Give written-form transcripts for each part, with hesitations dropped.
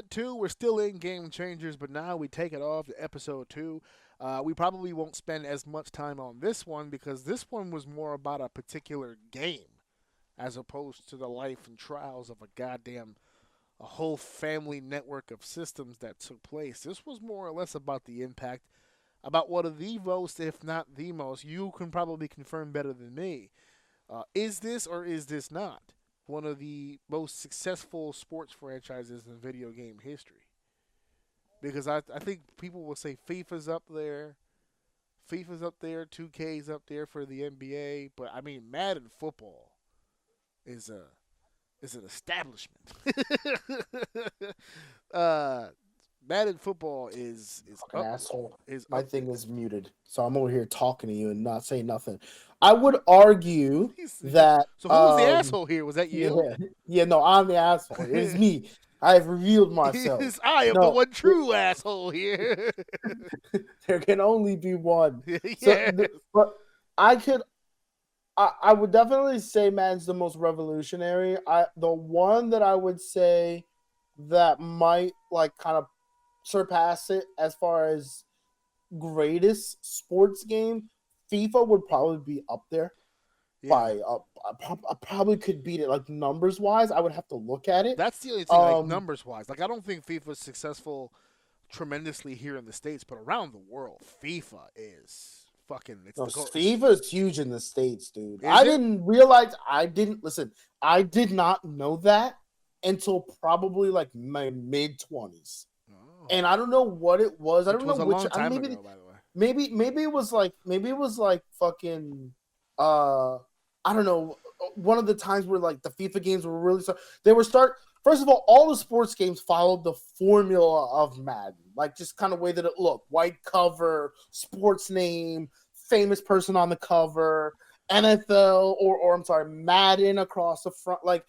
segment 2, we're still in Game Changers, but now we take it off to episode 2. We probably won't spend as much time on this one because this one was more about a particular game as opposed to the life and trials of a whole family network of systems that took place. This was more or less about the impact, about one of the most, if not the most, you can probably confirm better than me. Is this or is this not one of the most successful sports franchises in video game history? Because I think people will say FIFA's up there. FIFA's up there, 2K's up there for the NBA, but I mean Madden football is an establishment. uh, Madden football is Fucking asshole. is My up thing there. is muted, so I'm over here talking to you and not saying nothing. I would argue that So who was the asshole here? Was that you? yeah, yeah, no, I'm the asshole. It is me. I have revealed myself. I am the No, one true asshole here. there can only be one. Yeah. But I could, I would definitely say Madden's the most revolutionary. The one that I would say that might like kind of surpass it as far as greatest sports game, FIFA would probably be up there. Yeah. By I probably could beat it like numbers wise. I would have to look at it. That's the only thing, like numbers wise. Like I don't think FIFA's successful tremendously here in the States, but around the world, FIFA is fucking. It's No, the goal. FIFA is huge in the States, dude. Is I it? didn't realize. I didn't listen. I did not know that until probably like my mid-20s, Oh. and I don't know what it was. I Which don't was know a which. long time maybe ago, by the way. maybe it was like fucking I don't know, one of the times where like the FIFA games were really first of all the sports games followed the formula of Madden, like just kind of way that it looked: white cover, sports name, famous person on the cover, NFL or I'm sorry, Madden across the front. Like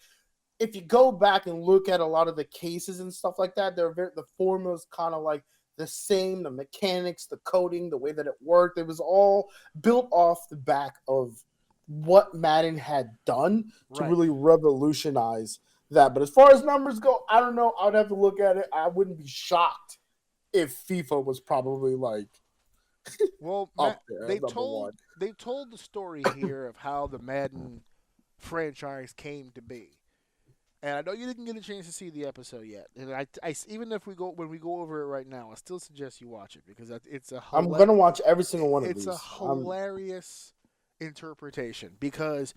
if you go back and look at a lot of the cases and stuff like that, the formula's kind of like the same, the mechanics, the coding, the way that it worked. It was all built off the back of what Madden had done to Right. really revolutionize that. But as far as numbers go, I don't know. I would have to look at it. I wouldn't be shocked if FIFA was probably like Well, up there. they Number told one. they told the story here of how the Madden franchise came to be. And I know you didn't get a chance to see the episode yet. And even if when we go over it right now, I still suggest you watch it because I'm gonna watch every single one of it's these. a hilarious interpretation because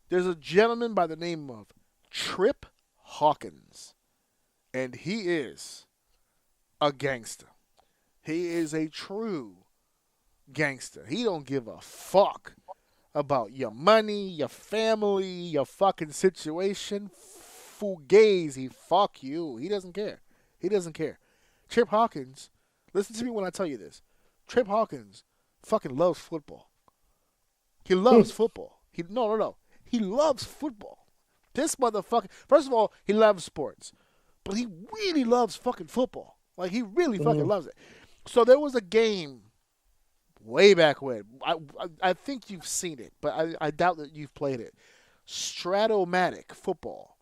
there's a gentleman by the name of Trip Hawkins, and he is a gangster. He is a true gangster. He don't give a fuck about your money, your family, your fucking situation. Fugazi, fuck you. He doesn't care. He doesn't care. Trip Hawkins, listen to me when I tell you this. Trip Hawkins fucking loves football. He loves football. No. He loves football. This motherfucker. First of all, he loves sports, but he really loves fucking football. Like he really fucking loves it. So there was a game way back when. I think you've seen it, but I doubt that you've played it. Stratomatic football.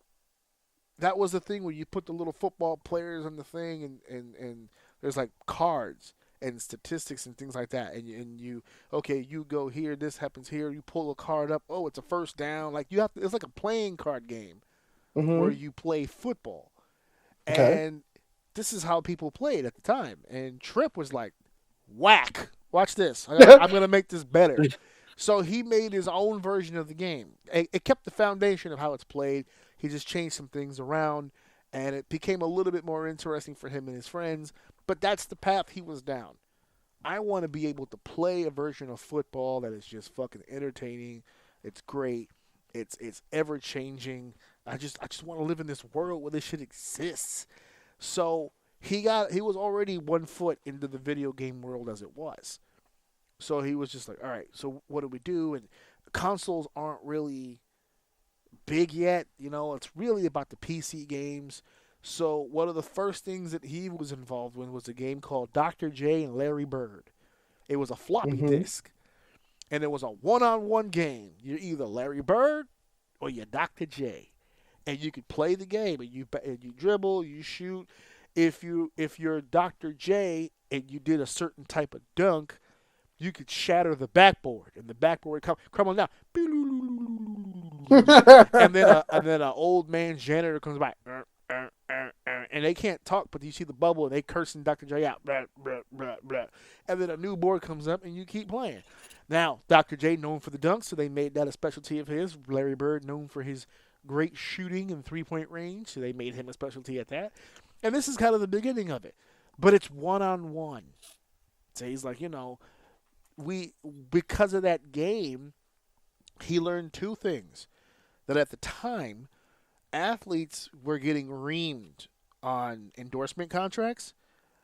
That was the thing where you put the little football players on the thing, and there's like cards and statistics and things like that. And you you go here, this happens here. You pull a card up. Oh, it's a first down. Like you have to. It's like a playing card game where you play football. Okay. And this is how people played at the time. And Trip was like, whack. Watch this. I'm going to make this better. So he made his own version of the game. It kept the foundation of how it's played. He just changed some things around, and it became a little bit more interesting for him and his friends. But that's the path he was down. I want to be able to play a version of football that is just fucking entertaining. It's great. It's ever changing. I just want to live in this world where this shit exists. So he was already 1 foot into the video game world as it was. So he was just like, all right, so what do we do? And consoles aren't really big yet. It's really about the PC games. So one of the first things that he was involved in was a game called Dr. J and Larry Bird. It was a floppy disk. And it was a one-on-one game. You're either Larry Bird or you're Dr. J. and you could play the game, and you dribble, you shoot. If you're Dr. J and you did a certain type of dunk, you could shatter the backboard, and the backboard would crumble down. And then an old man janitor comes by, and they can't talk, but you see the bubble, and they cursing Dr. J out, blah, blah, blah, blah. And then a new board comes up, and you keep playing. Now, Dr. J known for the dunks, so they made that a specialty of his. Larry Bird known for his great shooting and three-point range, so they made him a specialty at that. And this is kind of the beginning of it, but it's one-on-one. So he's like, because of that game, he learned two things. That at the time, athletes were getting reamed on endorsement contracts.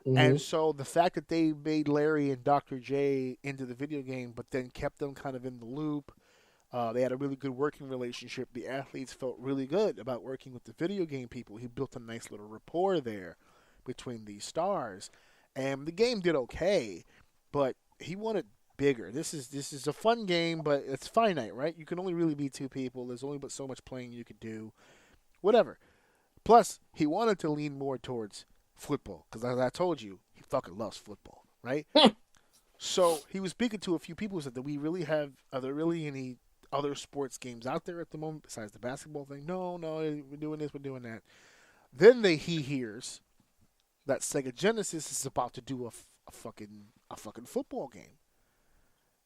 Mm-hmm. And so the fact that they made Larry and Dr. J into the video game, but then kept them kind of in the loop, they had a really good working relationship. The athletes felt really good about working with the video game people. He built a nice little rapport there between these stars. And the game did okay, but he wanted bigger. This is a fun game, but it's finite, right? You can only really be two people. There's only but so much playing you could do. Whatever. Plus, he wanted to lean more towards football, because as I told you, he fucking loves football, right? So he was speaking to a few people who said, are there really any other sports games out there at the moment besides the basketball thing? No, we're doing this, we're doing that. Then he hears that Sega Genesis is about to do a fucking football game.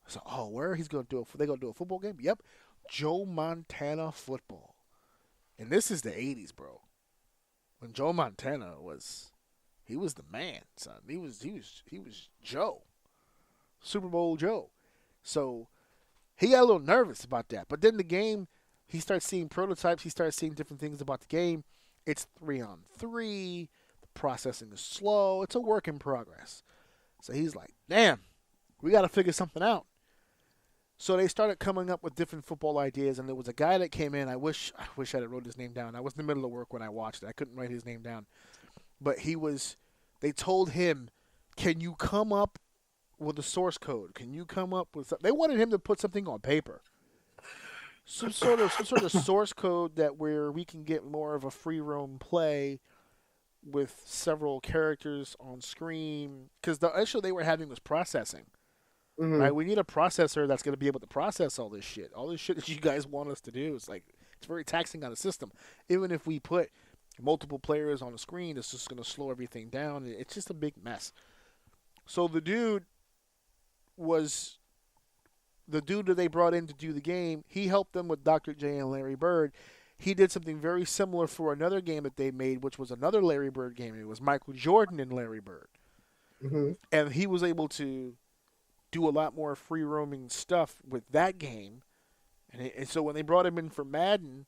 So, where he's gonna do it? They gonna do a football game? Yep, Joe Montana football. And this is the '80s, bro. When Joe Montana was the man, son. He was Joe, Super Bowl Joe. So he got a little nervous about that. But then the game, he starts seeing prototypes. He starts seeing different things about the game. It's 3-on-3. The processing is slow. It's a work in progress. So he's like, damn, we got to figure something out. So they started coming up with different football ideas, and there was a guy that came in. I wish I had wrote his name down. I was in the middle of work when I watched it. I couldn't write his name down. But they told him, can you come up with a source code? Can you come up with something? They wanted him to put something on paper. Some sort of source code where we can get more of a free roam play with several characters on screen. Because the issue they were having was processing. Mm-hmm. Right? We need a processor that's going to be able to process all this shit. All this shit that you guys want us to do. It's very taxing on the system. Even if we put multiple players on the screen, it's just going to slow everything down. It's just a big mess. So the dude that they brought in to do the game, he helped them with Dr. J and Larry Bird. He did something very similar for another game that they made, which was another Larry Bird game. It was Michael Jordan and Larry Bird. Mm-hmm. And he was able to do a lot more free roaming stuff with that game. And so when they brought him in for Madden,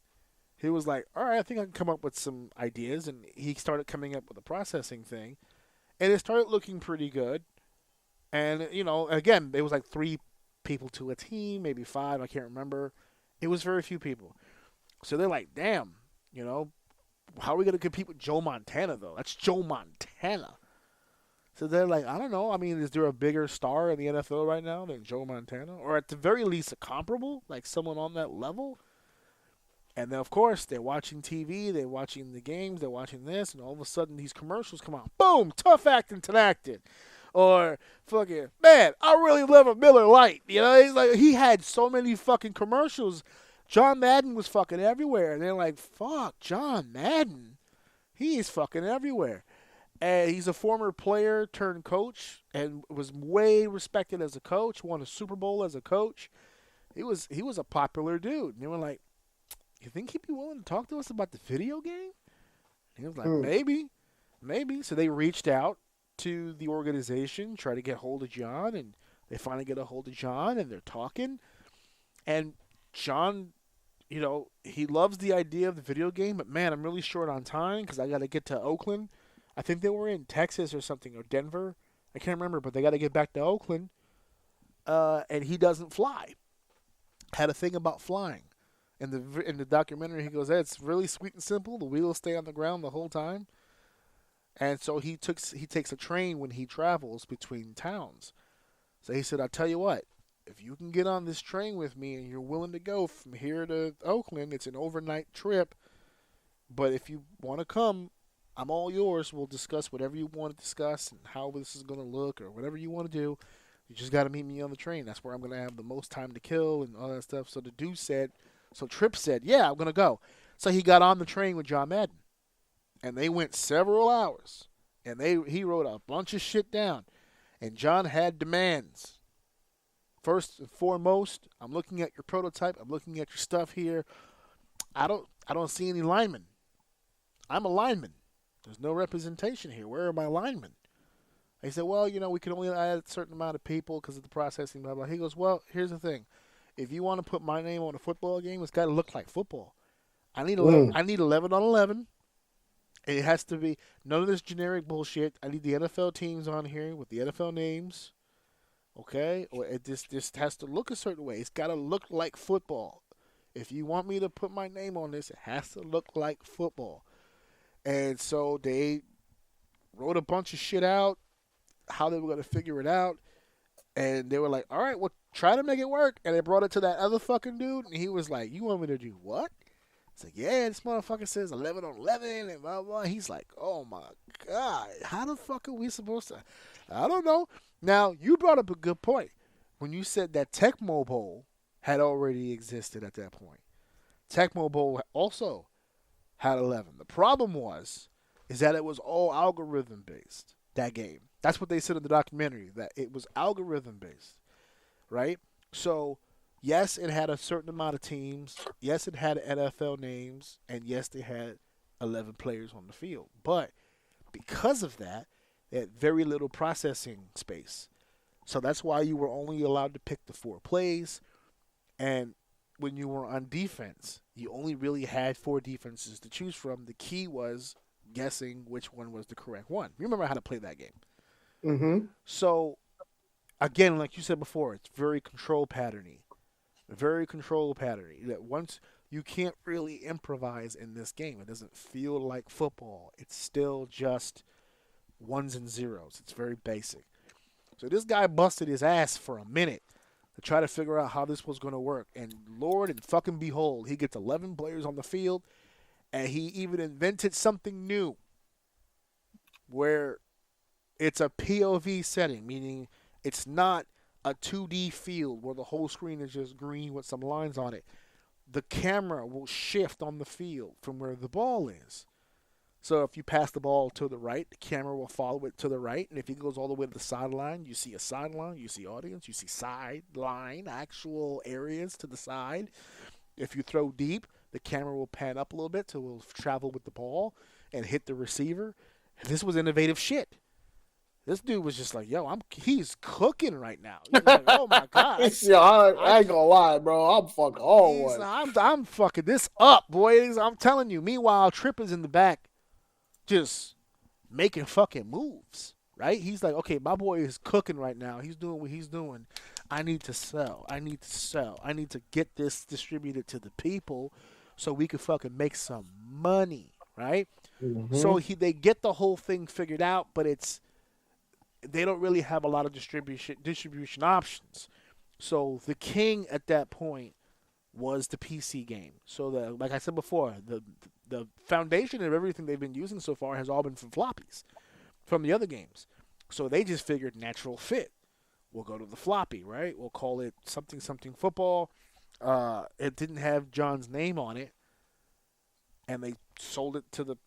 he was like, all right, I think I can come up with some ideas. And he started coming up with a processing thing. And it started looking pretty good. And, again, it was like 3 people to a team, maybe 5, I can't remember. It was very few people. So they're like, damn, how are we going to compete with Joe Montana, though? That's Joe Montana. So they're like, I don't know. I mean, is there a bigger star in the NFL right now than Joe Montana? Or at the very least, a comparable, like someone on that level? And then, of course, they're watching TV, they're watching the games, they're watching this, and all of a sudden these commercials come out. Boom! Tough acting Tenactin. Or fucking, man, I really love a Miller Lite. He's like, he had so many fucking commercials. John Madden was fucking everywhere. And they're like, fuck, John Madden? He's fucking everywhere. And he's a former player turned coach and was way respected as a coach, won a Super Bowl as a coach. He was a popular dude. And they were like, you think he'd be willing to talk to us about the video game? And he was like, maybe. So they reached out to the organization, try to get hold of John, and they finally get a hold of John, and they're talking. And John, he loves the idea of the video game, but man, I'm really short on time because I got to get to Oakland. I think they were in Texas or something, or Denver. I can't remember, but they got to get back to Oakland. And he doesn't fly. Had a thing about flying. In the documentary, he goes, it's really sweet and simple. The wheels stay on the ground the whole time. And so he takes a train when he travels between towns. So he said, I'll tell you what, if you can get on this train with me and you're willing to go from here to Oakland, it's an overnight trip. But if you want to come, I'm all yours. We'll discuss whatever you want to discuss and how this is going to look or whatever you want to do. You just got to meet me on the train. That's where I'm going to have the most time to kill and all that stuff. So the dude said, so Tripp said, yeah, I'm going to go. So he got on the train with John Madden. And they went several hours. And he wrote a bunch of shit down. And John had demands. First and foremost, I'm looking at your prototype. I'm looking at your stuff here. I don't see any linemen. I'm a lineman. There's no representation here. Where are my linemen? They said, well, we can only add a certain amount of people because of the processing, blah, blah. He goes, well, here's the thing. If you want to put my name on a football game, it's got to look like football. I need 11 on 11. It has to be none of this generic bullshit. I need the NFL teams on here with the NFL names. Okay? Or it just has to look a certain way. It's got to look like football. If you want me to put my name on this, it has to look like football. And so they wrote a bunch of shit out, how they were going to figure it out. And they were like, all right, well, try to make it work. And they brought it to that other fucking dude. And he was like, you want me to do what? It's like, yeah, this motherfucker says 11 on 11 and blah, blah. He's like, oh, my God. How the fuck are we supposed to? I don't know. Now, you brought up a good point when you said that Tecmo Bowl had already existed at that point. Tecmo Bowl also had 11. The problem is that it was all algorithm-based, that game. That's what they said in the documentary, that it was algorithm-based, right? So, yes, it had a certain amount of teams. Yes, it had NFL names. And yes, they had 11 players on the field. But because of that, they had very little processing space. So that's why you were only allowed to pick the 4 plays. And when you were on defense, you only really had 4 defenses to choose from. The key was guessing which one was the correct one. You remember how to play that game. Mm-hmm. So, again, like you said before, it's very control patterny. Very control patterny. That once you can't really improvise in this game. It doesn't feel like football. It's still just ones and zeros. It's very basic. So this guy busted his ass for a minute to try to figure out how this was going to work. And Lord and fucking behold, he gets 11 players on the field, and he even invented something new where it's a POV setting, meaning it's not a 2D field where the whole screen is just green with some lines on it. The camera will shift on the field from where the ball is. So if you pass the ball to the right, the camera will follow it to the right. And if it goes all the way to the sideline, you see a sideline, you see audience, you see sideline, actual areas to the side. If you throw deep, the camera will pan up a little bit so it will travel with the ball and hit the receiver. And this was innovative shit. This dude was just like, yo, he's cooking right now. He's like, oh my God. I ain't gonna lie, bro. I'm fucking all I'm fucking this up, boys. I'm telling you. Meanwhile, Tripp is in the back just making fucking moves, right? He's like, okay, my boy is cooking right now. He's doing what he's doing. I need to sell. I need to get this distributed to the people so we can fucking make some money, right? Mm-hmm. So they get the whole thing figured out, but they don't really have a lot of distribution options. So the king at that point was the PC game. So like I said before, the foundation of everything they've been using so far has all been from floppies, from the other games. So they just figured natural fit. We'll go to the floppy, right? We'll call it something football. It didn't have John's name on it, and they sold it to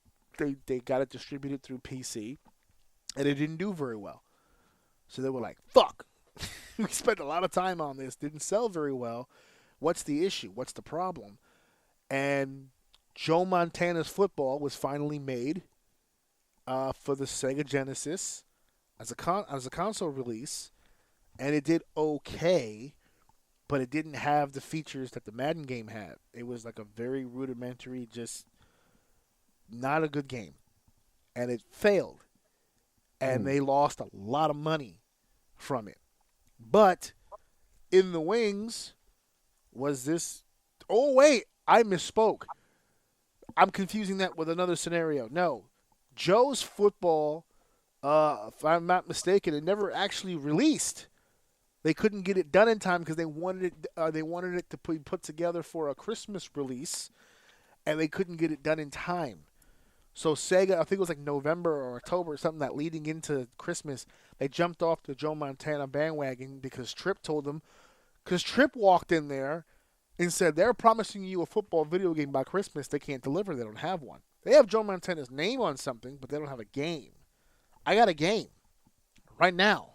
they got it distributed through PC, and it didn't do very well. So they were like, fuck. We spent a lot of time on this. Didn't sell very well. What's the issue? What's the problem? And Joe Montana's Football was finally made for the Sega Genesis as a console release. And it did okay, but it didn't have the features that the Madden game had. It was like a very rudimentary, just not a good game. And it failed. And they lost a lot of money from it. But in the wings was this... Oh, wait, I misspoke. I'm confusing that with another scenario. No, Joe's Football, if I'm not mistaken, it never actually released. They couldn't get it done in time because they wanted it to be put together for a Christmas release. and they couldn't get it done in time. So Sega, I think it was like November or October or something, that leading into Christmas, they jumped off the Joe Montana bandwagon because Tripp told them, because Tripp walked in there and said, they're promising you a football video game by Christmas. They can't deliver. They don't have one. They have Joe Montana's name on something, but they don't have a game. I got a game right now.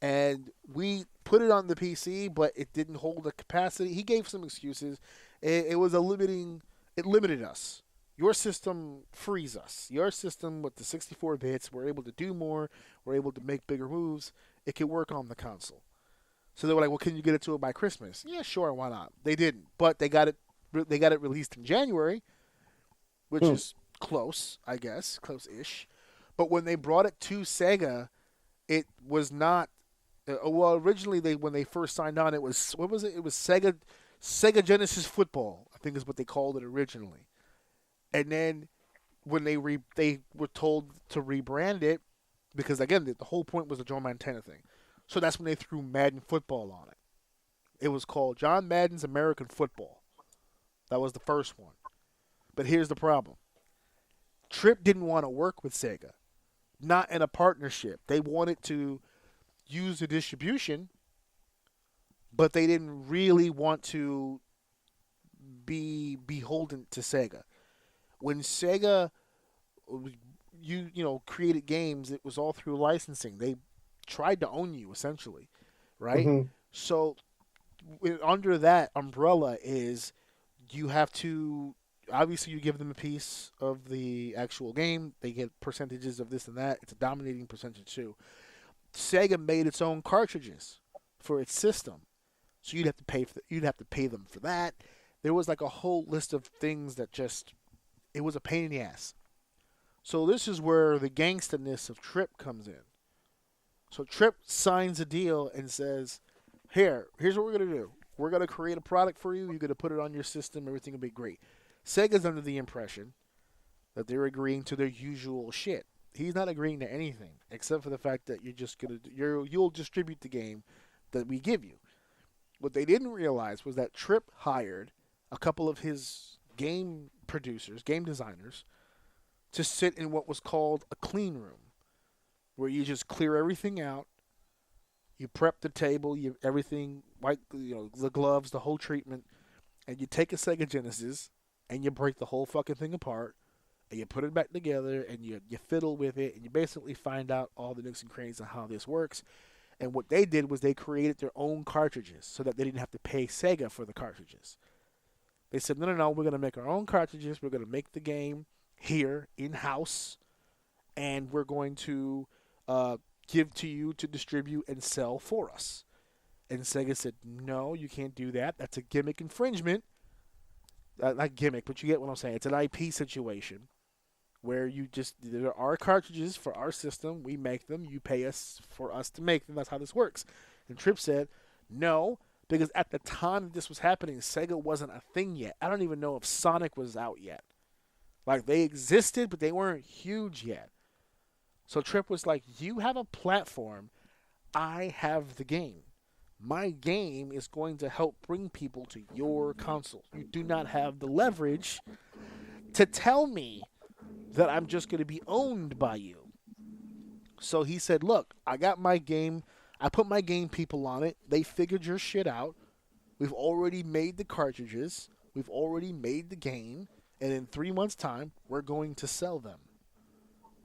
And we put it on the PC, but it didn't hold the capacity. He gave some excuses. It was it limited us. Your system frees us. Your system with the 64 bits, we're able to do more. We're able to make bigger moves. It can work on the console. So they were like, well, can you get it to it by Christmas? Yeah, sure, why not? They didn't. But they got it released in January, which is close, I guess, close-ish. But when they brought it to Sega, it was not. Well, originally when they first signed on, it was, what was it? It was Sega Genesis Football, I think is what they called it originally. And then when they were told to rebrand it, because again the whole point was the Joe Montana thing, so that's when they threw Madden Football on it. It was called John Madden's American Football. That was the first one. But here's the problem: Tripp didn't want to work with Sega, not in a partnership. They wanted to use the distribution, but they didn't really want to be beholden to Sega. When Sega, created games, it was all through licensing. They tried to own you, essentially, right? Mm-hmm. So under that umbrella is you have to, obviously you give them a piece of the actual game. They get percentages of this and that. It's a dominating percentage too. Sega made its own cartridges for its system, so you'd have to pay them for that. There was like a whole list of things that it was a pain in the ass. So this is where the gangsterness of Tripp comes in. So Tripp signs a deal and says, here's what we're going to do. We're going to create a product for you. You're going to put it on your system. Everything will be great. Sega's under the impression that they're agreeing to their usual shit. He's not agreeing to anything except for the fact that you'll distribute the game that we give you. What they didn't realize was that Tripp hired a couple of his game producers, game designers, to sit in what was called a clean room, where you just clear everything out, you prep the table, everything, the gloves, the whole treatment, and you take a Sega Genesis and you break the whole fucking thing apart, and you put it back together, and you fiddle with it, and you basically find out all the nooks and crannies of how this works. And what they did was they created their own cartridges so that they didn't have to pay Sega for the cartridges. They said, no, we're going to make our own cartridges. We're going to make the game here in-house, and we're going to give to you to distribute and sell for us. And Sega said, no, you can't do that. That's a gimmick infringement. Not gimmick, but you get what I'm saying. It's an IP situation where there are cartridges for our system. We make them. You pay us for us to make them. That's how this works. And Tripp said, no, because at the time this was happening, Sega wasn't a thing yet. I don't even know if Sonic was out yet. Like, they existed, but they weren't huge yet. So Tripp was like, you have a platform. I have the game. My game is going to help bring people to your console. You do not have the leverage to tell me that I'm just going to be owned by you. So he said, look, I got my game. I put my game people on it. They figured your shit out. We've already made the cartridges. We've already made the game. And in 3 months' time, we're going to sell them.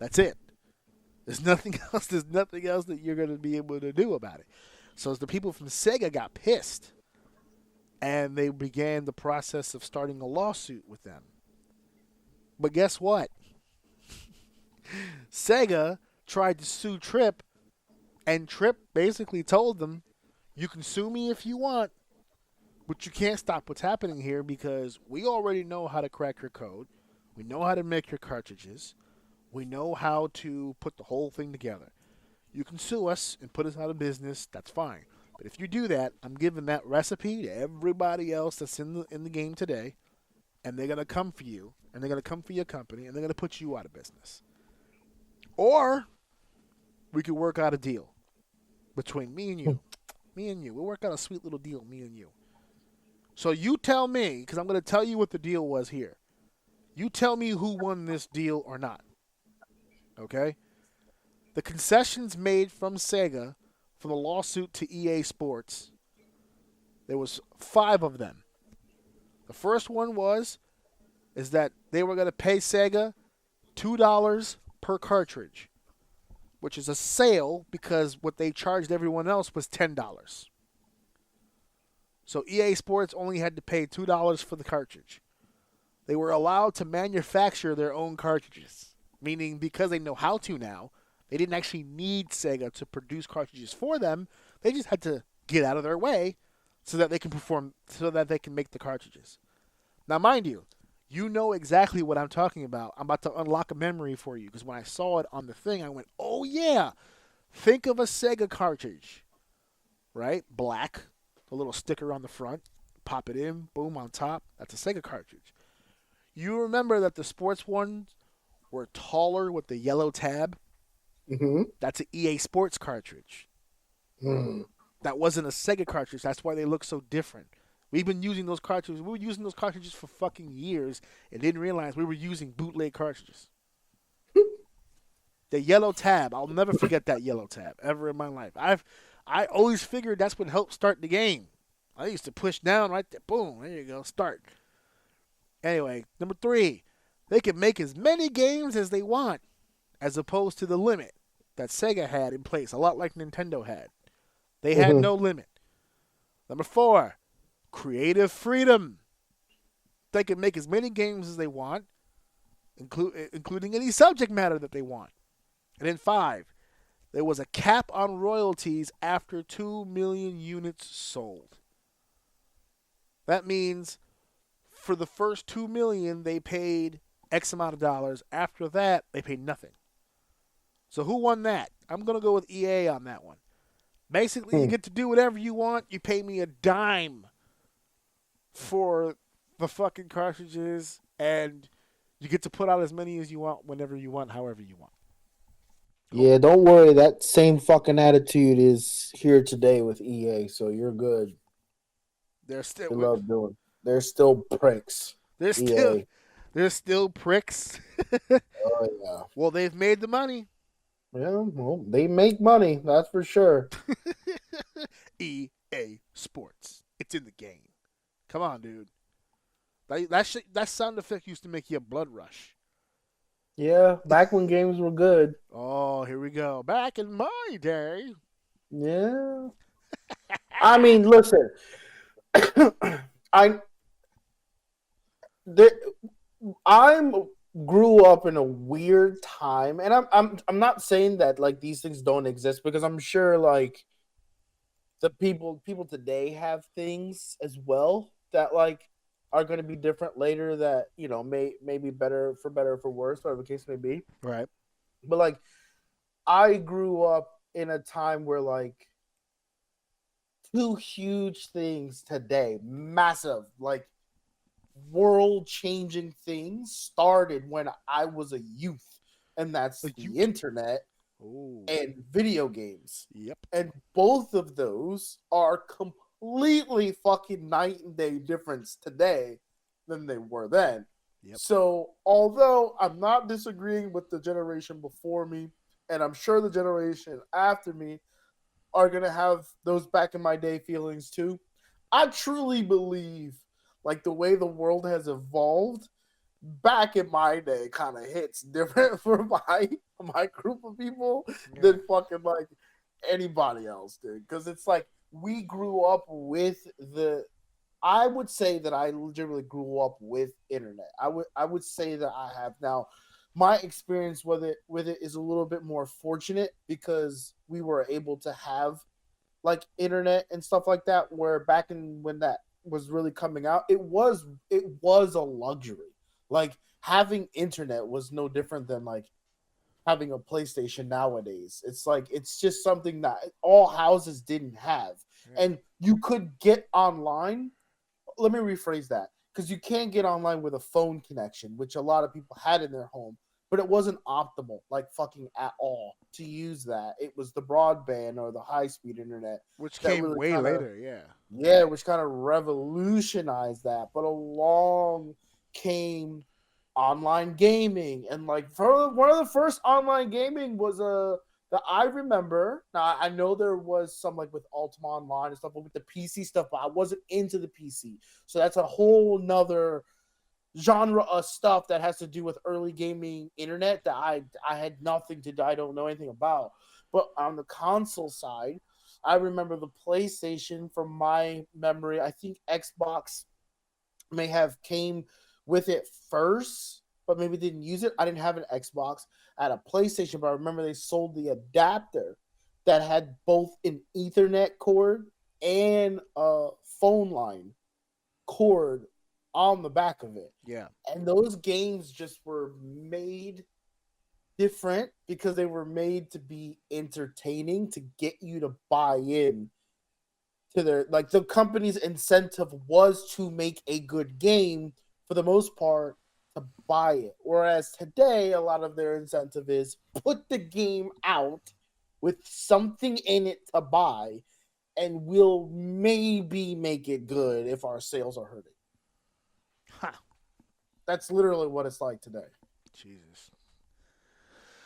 That's it. There's nothing else. There's nothing else that you're going to be able to do about it. So the people from Sega got pissed. And they began the process of starting a lawsuit with them. But guess what? Sega tried to sue Tripp, and Tripp basically told them, you can sue me if you want, but you can't stop what's happening here because we already know how to crack your code. We know how to make your cartridges. We know how to put the whole thing together. You can sue us and put us out of business. That's fine. But if you do that, I'm giving that recipe to everybody else that's in the game today, and they're going to come for you, and they're going to come for your company, and they're going to put you out of business. Or we could work out a deal between me and you. Me and you. We'll work out a sweet little deal, me and you. So you tell me, because I'm going to tell you what the deal was here. You tell me who won this deal or not. Okay? The concessions made from Sega for the lawsuit to EA Sports, there was 5 of them. The first one is that they were going to pay Sega $2 per cartridge, which is a sale because what they charged everyone else was $10. So EA Sports only had to pay $2 for the cartridge. They were allowed to manufacture their own cartridges, meaning because they know how to now, they didn't actually need Sega to produce cartridges for them. They just had to get out of their way so that they can make the cartridges. Now, mind you, you know exactly what I'm talking about. I'm about to unlock a memory for you because when I saw it on the thing, I went, oh yeah, think of a Sega cartridge, right? Black, the little sticker on the front, pop it in, boom, on top. That's a Sega cartridge. You remember that the sports ones were taller with the yellow tab? Mm-hmm. That's an EA Sports cartridge. Mm. That wasn't a Sega cartridge. That's why they look so different. We've been using those cartridges. We were using those cartridges for fucking years and didn't realize we were using bootleg cartridges. The yellow tab. I'll never forget that yellow tab ever in my life. I always figured that's what helped start the game. I used to push down right there. Boom. There you go. Start. Anyway, number 3. They can make as many games as they want as opposed to the limit that Sega had in place, a lot like Nintendo had. They had no limit. Number 4, creative freedom. They can make as many games as they want, including any subject matter that they want. And then 5, there was a cap on royalties after 2 million units sold. That means for the first 2 million, they paid X amount of dollars. After that, they paid nothing. So who won that? I'm going to go with EA on that one. Basically, you get to do whatever you want. You pay me a dime for the fucking cartridges, and you get to put out as many as you want, whenever you want, however you want. Cool. Yeah, don't worry. That same fucking attitude is here today with EA, so you're good. They're still. They love doing. They're still pricks. They're still pricks. Oh yeah. Well, they've made the money. Yeah, well, they make money, that's for sure. EA Sports. It's in the game. Come on, dude. That sound effect used to make you a blood rush. Yeah, back when games were good. Oh, here we go. Back in my day. Yeah. I mean, listen. I grew up in a weird time, and I'm not saying that like these things don't exist, because I'm sure like the people today have things as well that like are going to be different later, that may be better or for worse, whatever the case may be. Right. But like I grew up in a time where like 2 huge things today, massive, like world-changing things, started when I was a youth, and that's the internet and video games. Yep. And both of those are completely fucking night and day difference today than they were then. Yep. So although I'm not disagreeing with the generation before me, and I'm sure the generation after me are going to have those back in my day feelings too, I truly believe like the way the world has evolved back in my day kind of hits different for my group of people than fucking like anybody else did. Because it's like we grew up with I would say that I legitimately grew up with internet. I would say that I have now. My experience with it is a little bit more fortunate because we were able to have like internet and stuff like that, where back when that was really coming out, it was a luxury. Like having internet was no different than like having a PlayStation nowadays. It's like it's just something that all houses didn't have. And you could get online. Let me rephrase that, because you can't get online with a phone connection, which a lot of people had in their home. but it wasn't optimal, like fucking at all, to use that. It was the broadband or the high speed internet Which that came really way kind of, later, yeah. yeah, which kind of revolutionized that. But along came online gaming, and like for one of the first online gaming was that I remember. Now I know there was some like with Ultima Online and stuff, but with the PC stuff, but I wasn't into the PC, so that's a whole nother genre of stuff that has to do with early gaming internet that I had nothing to do. I don't know anything about. But on the console side, I remember the PlayStation from my memory. I think Xbox may have came with it first, but maybe didn't use it. I didn't have an Xbox. I had a PlayStation, but I remember they sold the adapter that had both an Ethernet cord and a phone line cord on the back of it. Yeah. And those games just were made different because they were made to be entertaining, to get you to buy in to their, like, the company's incentive was to make a good game for the most part, to buy it. Whereas today, a lot of their incentive is put the game out with something in it to buy, and we'll maybe make it good if our sales are hurting. Huh. That's literally what it's like today. Jesus.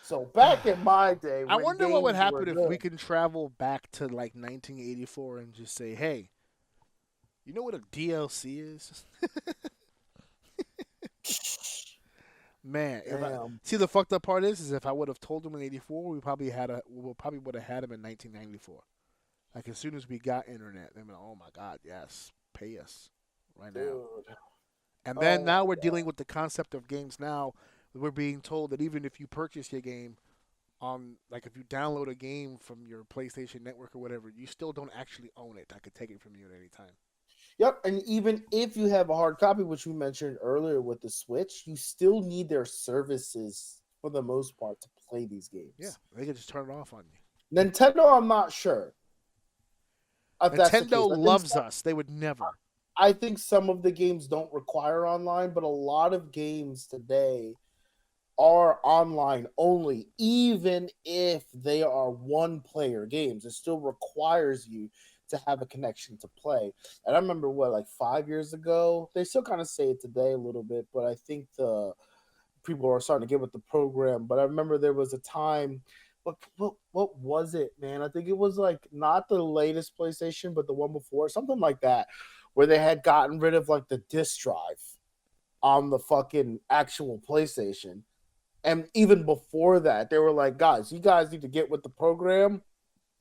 So back in my day, I when wonder what would games were happen if we good, can travel back to like 1984 and just say, hey, you know what a DLC is? Man, if I damn, see the fucked up part is if I would have told them in '84, we probably would have had them in 1994. Like as soon as we got internet, they're like, oh my god, yes, pay us right now. dude. And then Oh, now we're dealing with the concept of games. Now we're being told that even if you purchase your game on, like if you download a game from your PlayStation Network or whatever, you still don't actually own it. I could take it from you at any time. yep. And even if you have a hard copy, which we mentioned earlier with the Switch, you still need their services for the most part to play these Yeah, games. they could just turn it off on you. Nintendo, I'm not sure if that's the case. Nintendo loves us. They would never. I think some of the games don't require online, but a lot of games today are online only, even if they are one player games. It still requires you to have a connection to play. And I remember what, like 5 years ago, they still kind of say it today a little bit, but I think the people are starting to get with the program. But I remember there was a time. What was it, man? I think it was like not the latest PlayStation, but the one before, something like that, where they had gotten rid of like the disk drive on the fucking actual PlayStation. And even before that, they were like, guys, you guys need to get with the program,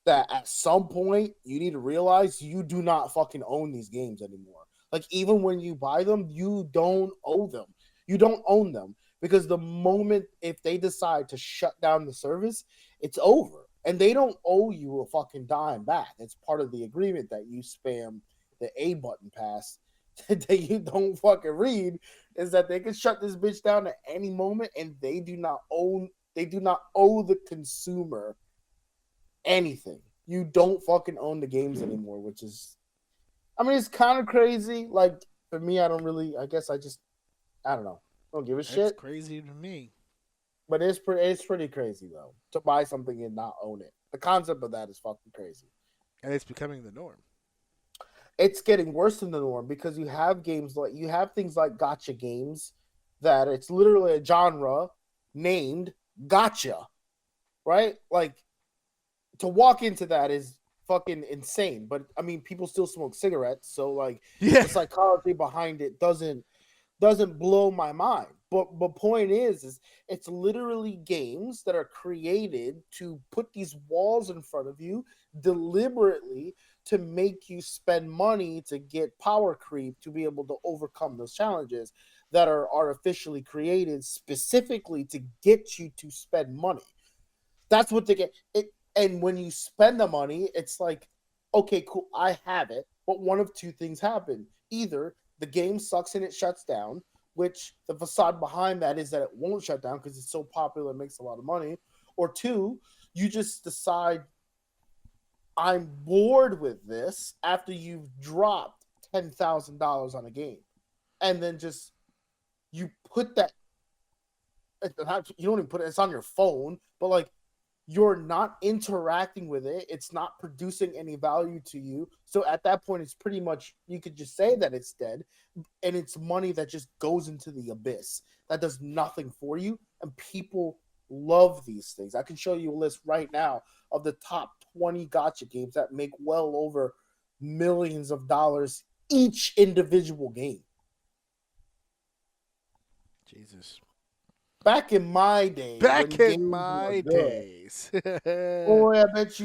that at some point you need to realize you do not fucking own these games anymore. Like, even when you buy them, you don't owe them. You don't own them, because the moment if they decide to shut down the service, it's over. And they don't owe you a fucking dime back. It's part of the agreement that you spam the A button pass that you don't fucking read, is that they can shut this bitch down at any moment, and they do not owe the consumer anything. You don't fucking own the games anymore, which is, I mean, it's kind of crazy. Like, for me, I don't really, I guess I don't know. I don't give a That's shit. crazy to me. But it's pretty crazy though, to buy something and not own it. The concept of that is fucking crazy. And it's becoming the norm. It's getting worse than the norm, because you have games like, you have things like gotcha games, that it's literally a genre named gotcha, right? Like, to walk into that is fucking insane. But I mean, people still smoke cigarettes, so like Yeah. the psychology behind it doesn't blow my mind. But point is it's literally games that are created to put these walls in front of you deliberately, to make you spend money to get power creep, to be able to overcome those challenges that are artificially created specifically to get you to spend money. That's what they get. And when you spend the money, it's like, okay, cool, I have it. But one of two things happen. Either the game sucks and it shuts down, which the facade behind that is that it won't shut down because it's so popular and makes a lot of money. Or two, you just decide, I'm bored with this, after you've dropped $10,000 on a game. And then just, you put that you don't even put it. It's on your phone, but like you're not interacting with it. It's not producing any value to you. So at that point, it's pretty much you could just say that it's dead, and it's money that just goes into the abyss that does nothing for you. And people love these things. I can show you a list right now of the top 20 gacha games that make well over millions of dollars each individual game. Jesus. Back in my day, Back in my days. Boy, I bet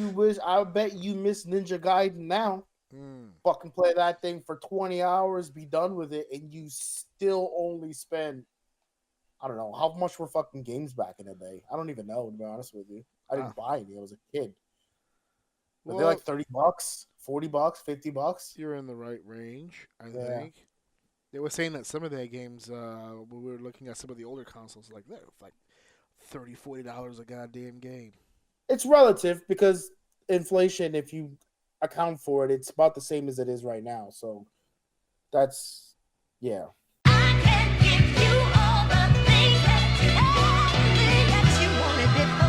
you miss Ninja Gaiden now. Fucking play that thing for 20 hours, be done with it, and you still only spend, I don't know, how much were fucking games back in the day? I don't even know, to be honest with you. I didn't buy any. I was a kid. But they're like $30, $40, $50. You're in the right range, I think. They were saying that some of their games, when we were looking at some of the older consoles, like that, like $30, $40 a goddamn game. It's relative because inflation, if you account for it, it's about the same as it is right now. So that's, yeah. I can give you all the things that you wanted before.